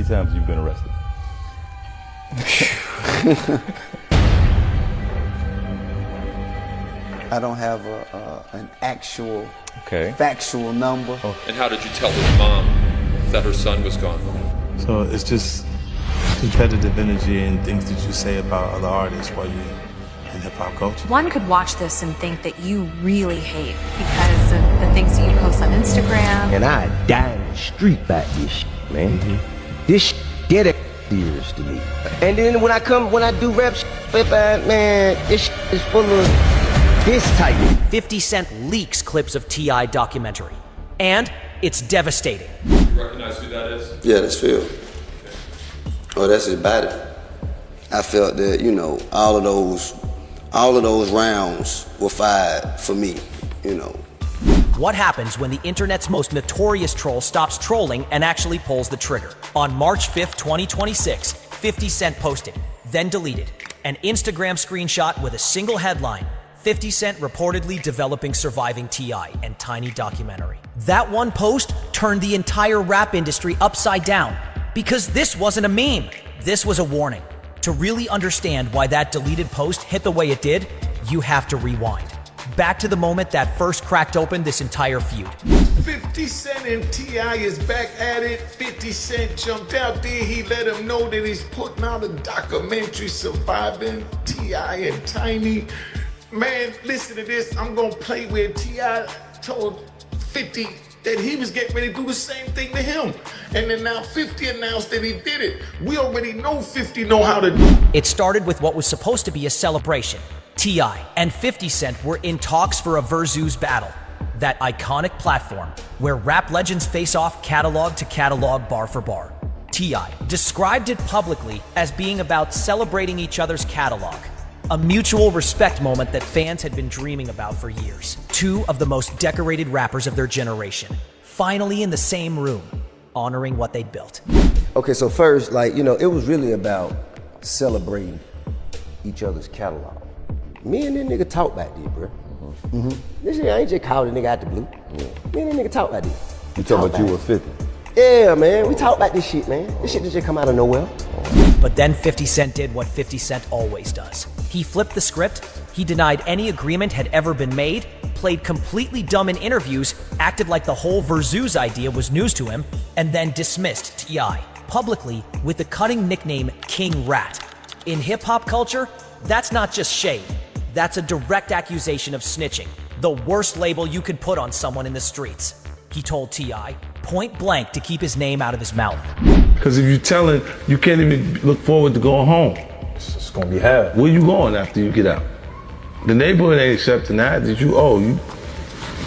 many times you've been arrested? I don't have an actual factual number. And how did you tell his mom that her son was gone? So it's just competitive energy and things that you say about other artists while you're in hip-hop culture. One could watch this and think that you really hate because of the things that you post on Instagram. And I die in the street about this shit, man. This shit get serious to me. And then when I do rap shit, man, this shit is full of this type. 50 Cent leaks clips of T.I. documentary. And it's devastating. You recognize who that is? Yeah, that's Phil. Oh, that's his body. I felt that, you know, all of those rounds were fired for me, you know. What happens when the internet's most notorious troll stops trolling and actually pulls the trigger? On March 5th, 2026, 50 Cent posted, then deleted, an Instagram screenshot with a single headline, 50 Cent reportedly developing Surviving T.I. and Tiny documentary. That one post turned the entire rap industry upside down because this wasn't a meme. This was a warning. To really understand why that deleted post hit the way it did, you have to rewind. Back to the moment that first cracked open this entire feud. 50 Cent and T.I. is back at it. 50 Cent jumped out there. He let him know that he's putting out a documentary, Surviving T.I. and Tiny. Man, listen to this. I'm gonna play where T.I. told 50 that he was getting ready to do the same thing to him. And then now 50 announced that he did it. We already know 50 know how to do it. It started with what was supposed to be a celebration. T.I. and 50 Cent were in talks for a Verzuz battle, that iconic platform where rap legends face off catalog to catalog, bar for bar. T.I. described it publicly as being about celebrating each other's catalog, a mutual respect moment that fans had been dreaming about for years. Two of the most decorated rappers of their generation, finally in the same room, honoring what they'd built. Okay, so first, like, you know, it was really about celebrating each other's catalog. Me and this nigga talk about this, bro. This shit, I ain't just called a nigga out the blue. Me and this nigga talk about this. You talking about you were 50? Yeah, man, we talk about this shit, man. This shit just come out of nowhere. But then 50 Cent did what 50 Cent always does. He flipped the script, he denied any agreement had ever been made, played completely dumb in interviews, acted like the whole Verzuz idea was news to him, and then dismissed T.I. publicly with the cutting nickname King Rat. In hip-hop culture, that's not just shade. That's a direct accusation of snitching, the worst label you could put on someone in the streets. He told T.I. point blank to keep his name out of his mouth. Because if you're telling, you can't even look forward to going home. It's gonna be hell. Where you going after you get out? The neighborhood ain't accepting that. You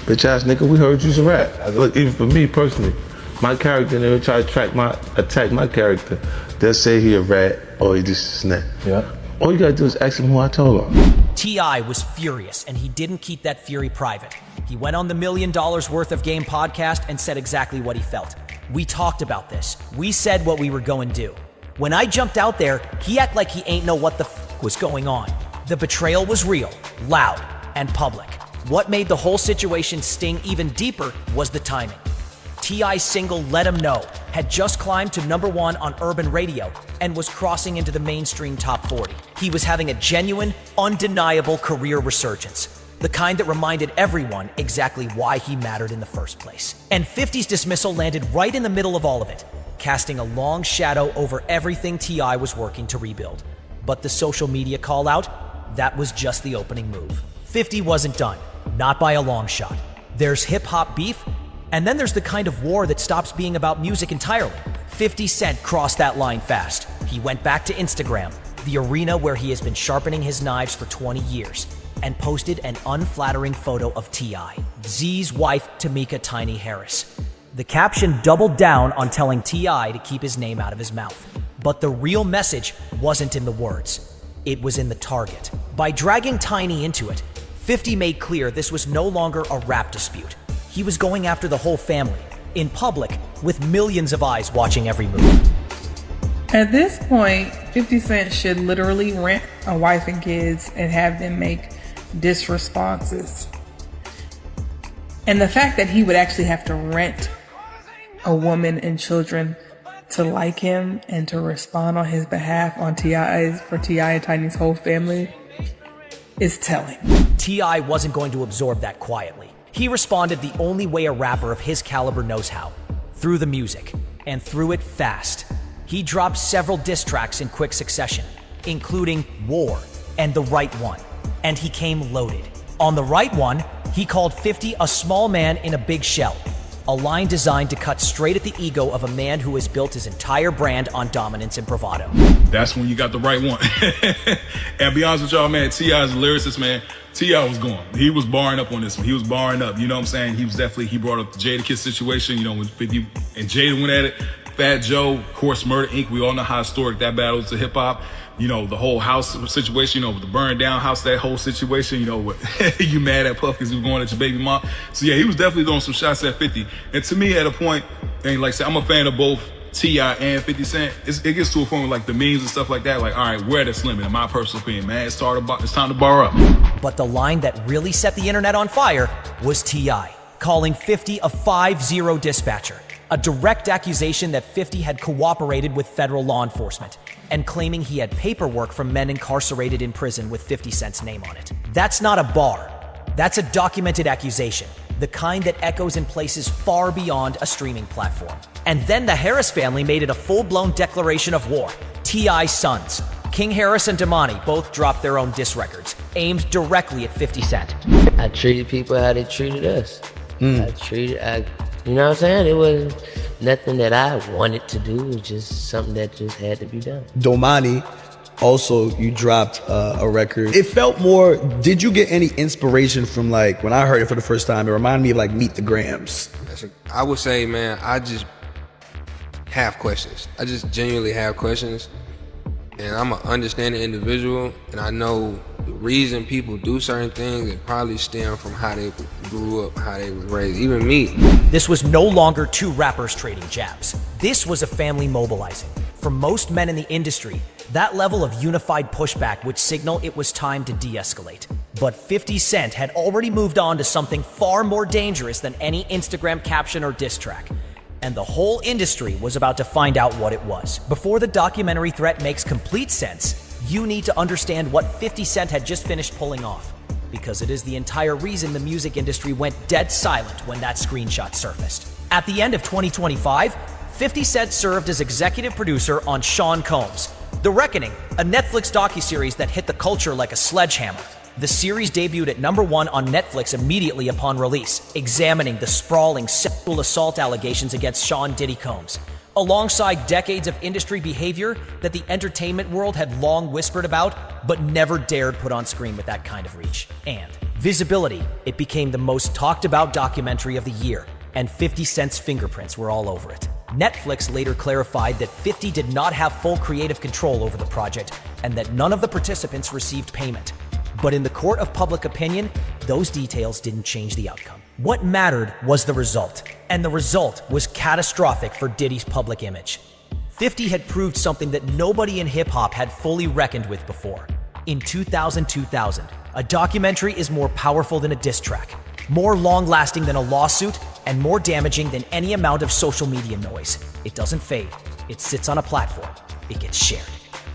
bitch ass nigga, we heard you's a rat. Look, even for me personally, my character never try to attack my character. They'll say he a rat or he just a snake. Yeah. All you gotta do is ask him who I told him. T.I. was furious, and he didn't keep that fury private. He went on the $1 Million Worth of Game podcast and said exactly what he felt. We talked about this. We said what we were going to do. When I jumped out there, he acted like he ain't know what the was going on. The betrayal was real, loud, and public. What made the whole situation sting even deeper was the timing. T.I.'s single Let 'Em Know had just climbed to #1 on urban radio and was crossing into the mainstream top 40. He was having a genuine, undeniable career resurgence, the kind that reminded everyone exactly why he mattered in the first place. And 50's dismissal landed right in the middle of all of it, casting a long shadow over everything T.I. was working to rebuild. But the social media call-out, that was just the opening move. 50 wasn't done, not by a long shot. There's hip-hop beef, and then there's the kind of war that stops being about music entirely. 50 Cent crossed that line fast. He went back to Instagram, the arena where he has been sharpening his knives for 20 years, and posted an unflattering photo of T.I., Z's wife, Tamika Tiny Harris. The caption doubled down on telling T.I. to keep his name out of his mouth. But the real message wasn't in the words. It was in the target. By dragging Tiny into it, 50 made clear this was no longer a rap dispute. He was going after the whole family, in public, with millions of eyes watching every move. At this point, 50 Cent should literally rent a wife and kids and have them make diss responses. And the fact that he would actually have to rent a woman and children to like him and to respond on his behalf for T.I. and Tiny's whole family is telling. T.I. wasn't going to absorb that quietly. He responded the only way a rapper of his caliber knows how, through the music, and through it fast. He dropped several diss tracks in quick succession, including War and The Right One, and he came loaded. On The Right One, he called 50 a small man in a big shell, a line designed to cut straight at the ego of a man who has built his entire brand on dominance and bravado. That's when you got the right one. And be honest with y'all, man, T.I.'s a lyricist, man. T.I. was going. He was barring up on this one. He was barring up. You know what I'm saying? He brought up the Jadakiss situation, you know, when 50 and Jada went at it. Fat Joe, of course, Murder Inc. We all know how historic that battle is to hip hop. You know, the whole house situation, you know, with the burned down house, that whole situation, you know, you mad at Puff because he was going at your baby mom. So yeah, he was definitely throwing some shots at 50. And to me, at a point, and like I said, I'm a fan of both T.I. and 50 Cent. It gets to a point with like the memes and stuff like that. Like, all right, where that's limit? In my personal opinion, man, it's time to bar up. But the line that really set the internet on fire was T.I. calling 50 a 5-0 dispatcher, a direct accusation that 50 had cooperated with federal law enforcement, and claiming he had paperwork from men incarcerated in prison with 50 Cent's name on it. That's not a bar. That's a documented accusation, the kind that echoes in places far beyond a streaming platform. And then the Harris family made it a full-blown declaration of war. T.I.'s sons, King Harris and Damani, both dropped their own diss records, aimed directly at 50 Cent. I treated people how they treated us. You know what I'm saying? It wasn't nothing that I wanted to do. It was just something that just had to be done. Domani, also you dropped a record. It felt more, did you get any inspiration from like, when I heard it for the first time, it reminded me of like Meet the Grams. I would say, man, I just have questions. I just genuinely have questions. And I'm an understanding individual, and I know the reason people do certain things, it probably stem from how they grew up, how they was raised, even me. This was no longer two rappers trading jabs. This was a family mobilizing. For most men in the industry, that level of unified pushback would signal it was time to de-escalate. But 50 Cent had already moved on to something far more dangerous than any Instagram caption or diss track. And the whole industry was about to find out what it was. Before the documentary threat makes complete sense, you need to understand what 50 Cent had just finished pulling off, because it is the entire reason the music industry went dead silent when that screenshot surfaced. At the end of 2025, 50 Cent served as executive producer on Sean Combs' The Reckoning, a Netflix docuseries that hit the culture like a sledgehammer. The series debuted at #1 on Netflix immediately upon release, examining the sprawling sexual assault allegations against Sean Diddy Combs, alongside decades of industry behavior that the entertainment world had long whispered about, but never dared put on screen with that kind of reach. And visibility, it became the most talked about documentary of the year, and 50 Cent's fingerprints were all over it. Netflix later clarified that 50 did not have full creative control over the project, and that none of the participants received payment. But in the court of public opinion, those details didn't change the outcome. What mattered was the result, and the result was catastrophic for Diddy's public image. 50 had proved something that nobody in hip-hop had fully reckoned with before. In 2000, a documentary is more powerful than a diss track, more long-lasting than a lawsuit, and more damaging than any amount of social media noise. It doesn't fade. It sits on a platform. It gets shared.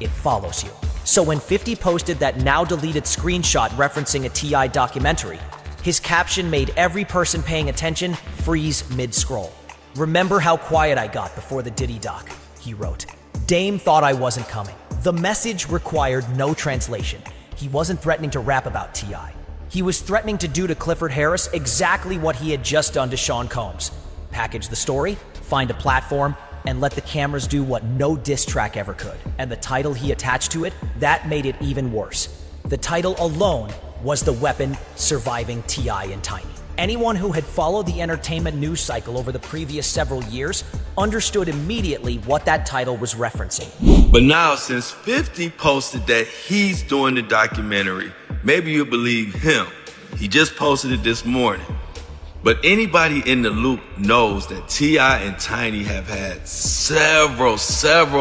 It follows you. So when 50 posted that now-deleted screenshot referencing a T.I. documentary, his caption made every person paying attention freeze mid-scroll. "Remember how quiet I got before the Diddy doc," he wrote. "Dame thought I wasn't coming." The message required no translation. He wasn't threatening to rap about T.I. He was threatening to do to Clifford Harris exactly what he had just done to Sean Combs. Package the story, find a platform, and let the cameras do what no diss track ever could. And the title he attached to it, that made it even worse. The title alone was the weapon surviving T.I. and Tiny. Anyone who had followed the entertainment news cycle over the previous several years understood immediately what that title was referencing. But now, since 50 posted that he's doing the documentary, maybe you'll believe him. He just posted it this morning. But anybody in the loop knows that T.I. and Tiny have had several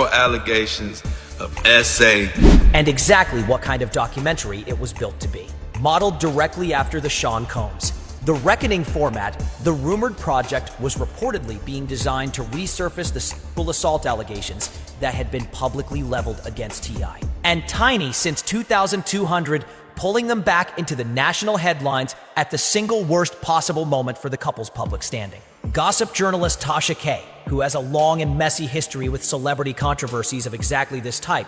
allegations of SA. And exactly what kind of documentary it was built to be. Modeled directly after the Sean Combs. The Reckoning format, the rumored project was reportedly being designed to resurface the sexual assault allegations that had been publicly leveled against T.I. And Tiny since 2200, pulling them back into the national headlines at the single worst possible moment for the couple's public standing. Gossip journalist Tasha K, who has a long and messy history with celebrity controversies of exactly this type,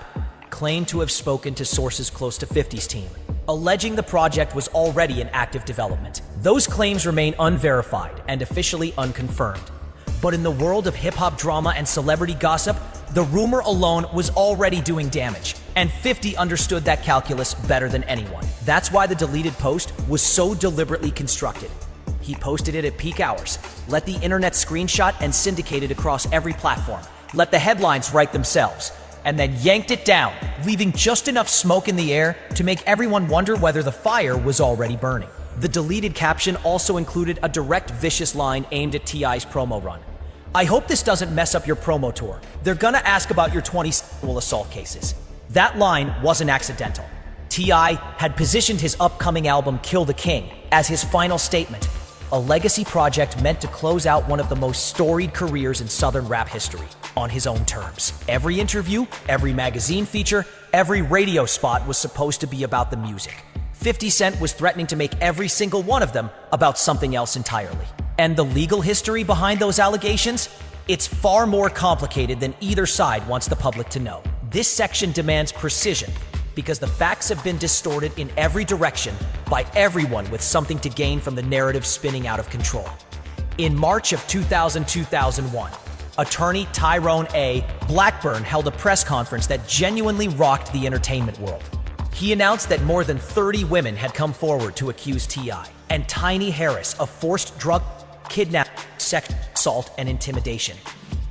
claimed to have spoken to sources close to 50's team, alleging the project was already in active development. Those claims remain unverified and officially unconfirmed. But in the world of hip-hop drama and celebrity gossip, the rumor alone was already doing damage, and 50 understood that calculus better than anyone. That's why the deleted post was so deliberately constructed. He posted it at peak hours, let the internet screenshot and syndicate it across every platform, let the headlines write themselves, and then yanked it down, leaving just enough smoke in the air to make everyone wonder whether the fire was already burning. The deleted caption also included a direct vicious line aimed at T.I.'s promo run. "I hope this doesn't mess up your promo tour. They're gonna ask about your 20 sexual assault cases." That line wasn't accidental. T.I. had positioned his upcoming album Kill the King as his final statement, a legacy project meant to close out one of the most storied careers in Southern rap history, on his own terms. Every interview, every magazine feature, every radio spot was supposed to be about the music. 50 Cent was threatening to make every single one of them about something else entirely. And the legal history behind those allegations? It's far more complicated than either side wants the public to know. This section demands precision, because the facts have been distorted in every direction by everyone with something to gain from the narrative spinning out of control. In March of 2001, attorney Tyrone A. Blackburn held a press conference that genuinely rocked the entertainment world. He announced that more than 30 women had come forward to accuse T.I. and Tiny Harris of forced drug, kidnapping, sex assault, and intimidation,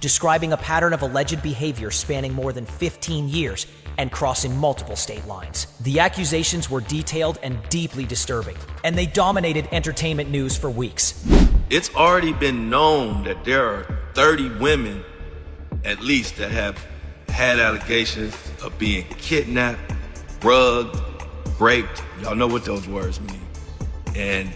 describing a pattern of alleged behavior spanning more than 15 years and crossing multiple state lines. The accusations were detailed and deeply disturbing, and they dominated entertainment news for weeks. It's already been known that there are 30 women, at least, that have had allegations of being kidnapped, drugged, raped. Y'all know what those words mean. And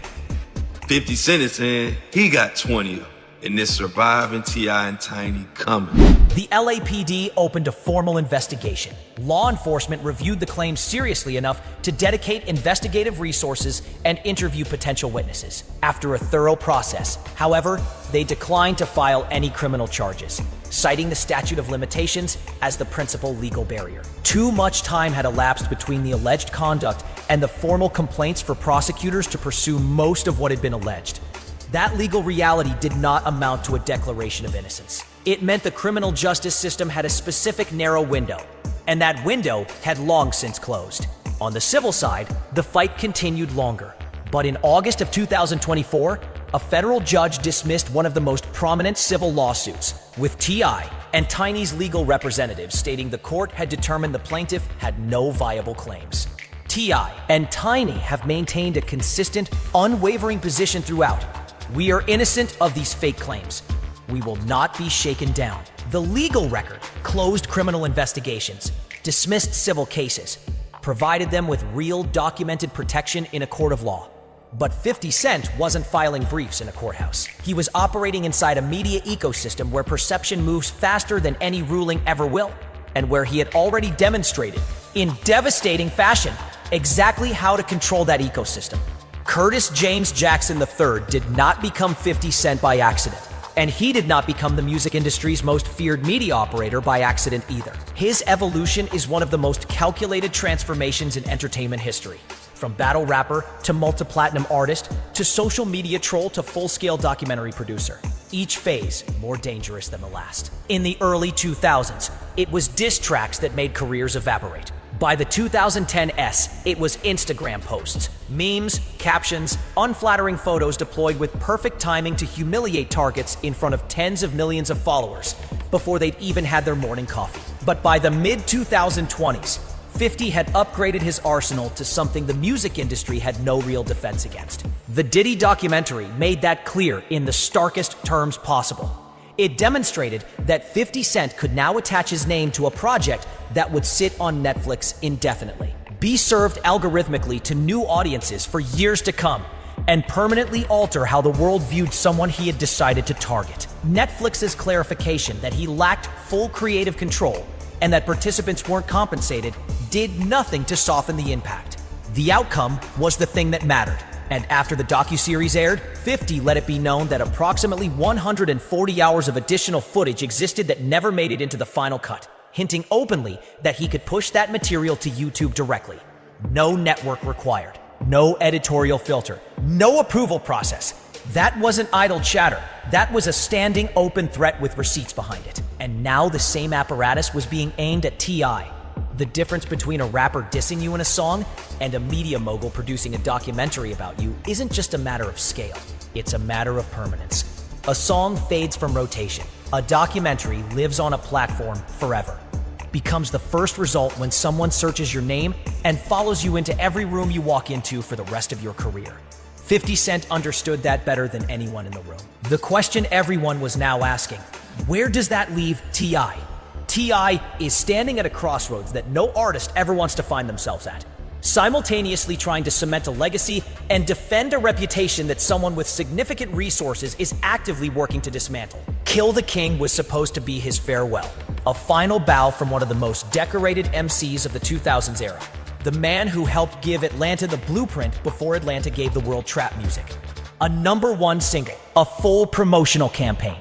50 Cent is saying he got 20 in this surviving T.I. and Tiny coming. The LAPD opened a formal investigation. Law enforcement reviewed the claims seriously enough to dedicate investigative resources and interview potential witnesses. After a thorough process, however, they declined to file any criminal charges, citing the statute of limitations as the principal legal barrier. Too much time had elapsed between the alleged conduct and the formal complaints for prosecutors to pursue most of what had been alleged. That legal reality did not amount to a declaration of innocence. It meant the criminal justice system had a specific narrow window, and that window had long since closed. On the civil side, the fight continued longer. But in August of 2024, a federal judge dismissed one of the most prominent civil lawsuits, with T.I. and Tiny's legal representatives stating the court had determined the plaintiff had no viable claims. T.I. and Tiny have maintained a consistent, unwavering position throughout. We are innocent of these fake claims. We will not be shaken down. The legal record closed criminal investigations, dismissed civil cases, provided them with real documented protection in a court of law. But 50 Cent wasn't filing briefs in a courthouse. He was operating inside a media ecosystem where perception moves faster than any ruling ever will, and where he had already demonstrated, in devastating fashion, exactly how to control that ecosystem. Curtis James Jackson III did not become 50 Cent by accident, and he did not become the music industry's most feared media operator by accident either. His evolution is one of the most calculated transformations in entertainment history. From battle rapper to multi-platinum artist to social media troll to full-scale documentary producer. Each phase more dangerous than the last. In the early 2000s, it was diss tracks that made careers evaporate. By the 2010s, it was Instagram posts, memes, captions, unflattering photos deployed with perfect timing to humiliate targets in front of tens of millions of followers before they'd even had their morning coffee. But by the mid-2020s, 50 had upgraded his arsenal to something the music industry had no real defense against. The Diddy documentary made that clear in the starkest terms possible. It demonstrated that 50 Cent could now attach his name to a project that would sit on Netflix indefinitely, be served algorithmically to new audiences for years to come, and permanently alter how the world viewed someone he had decided to target. Netflix's clarification that he lacked full creative control and that participants weren't compensated did nothing to soften the impact. The outcome was the thing that mattered. And after the docuseries aired, 50 let it be known that approximately 140 hours of additional footage existed that never made it into the final cut, hinting openly that he could push that material to YouTube directly. No network required, no editorial filter, no approval process. That wasn't idle chatter. That was a standing open threat with receipts behind it. And now the same apparatus was being aimed at T.I. The difference between a rapper dissing you in a song and a media mogul producing a documentary about you isn't just a matter of scale, it's a matter of permanence. A song fades from rotation. A documentary lives on a platform forever. Becomes the first result when someone searches your name and follows you into every room you walk into for the rest of your career. 50 Cent understood that better than anyone in the room. The question everyone was now asking, where does that leave T.I.? T.I. is standing at a crossroads that no artist ever wants to find themselves at, simultaneously trying to cement a legacy and defend a reputation that someone with significant resources is actively working to dismantle. Kill the King was supposed to be his farewell, a final bow from one of the most decorated MCs of the 2000s era, the man who helped give Atlanta the blueprint before Atlanta gave the world trap music. A #1 single, a full promotional campaign.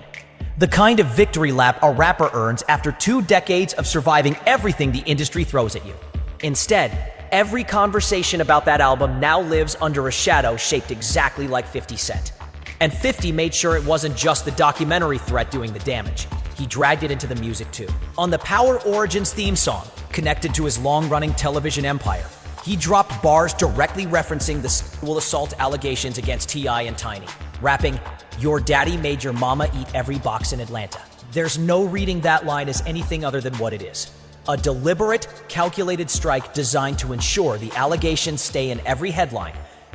The kind of victory lap a rapper earns after 2 decades of surviving everything the industry throws at you. Instead, every conversation about that album now lives under a shadow shaped exactly like 50 Cent. And 50 made sure it wasn't just the documentary threat doing the damage. He dragged it into the music too. On the Power Origins theme song, connected to his long-running television empire, he dropped bars directly referencing the sexual assault allegations against T.I. and Tiny, rapping, "Your daddy made your mama eat every box in Atlanta." There's no reading that line as anything other than what it is. A deliberate, calculated strike designed to ensure the allegations stay in every headline,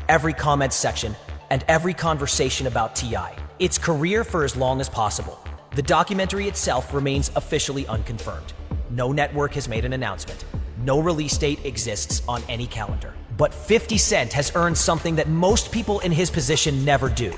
every comment section, and every conversation about T.I. Its career for as long as possible. The documentary itself remains officially unconfirmed. No network has made an announcement. No release date exists on any calendar. But 50 Cent has earned something that most people in his position never do: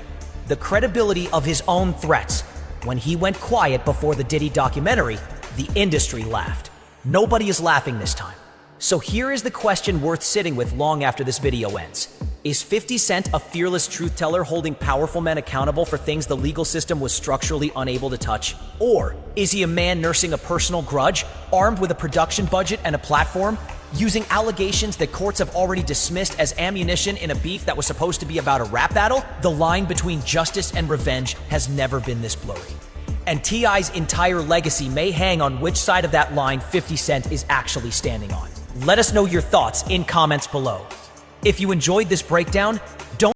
the credibility of his own threats. When he went quiet before the Diddy documentary, the industry laughed. Nobody is laughing this time. So here is the question worth sitting with long after this video ends. Is 50 Cent a fearless truth teller holding powerful men accountable for things the legal system was structurally unable to touch? Or is he a man nursing a personal grudge, armed with a production budget and a platform, using allegations that courts have already dismissed as ammunition in a beef that was supposed to be about a rap battle? The line between justice and revenge has never been this blurry. And T.I.'s entire legacy may hang on which side of that line 50 Cent is actually standing on. Let us know your thoughts in comments below. If you enjoyed this breakdown,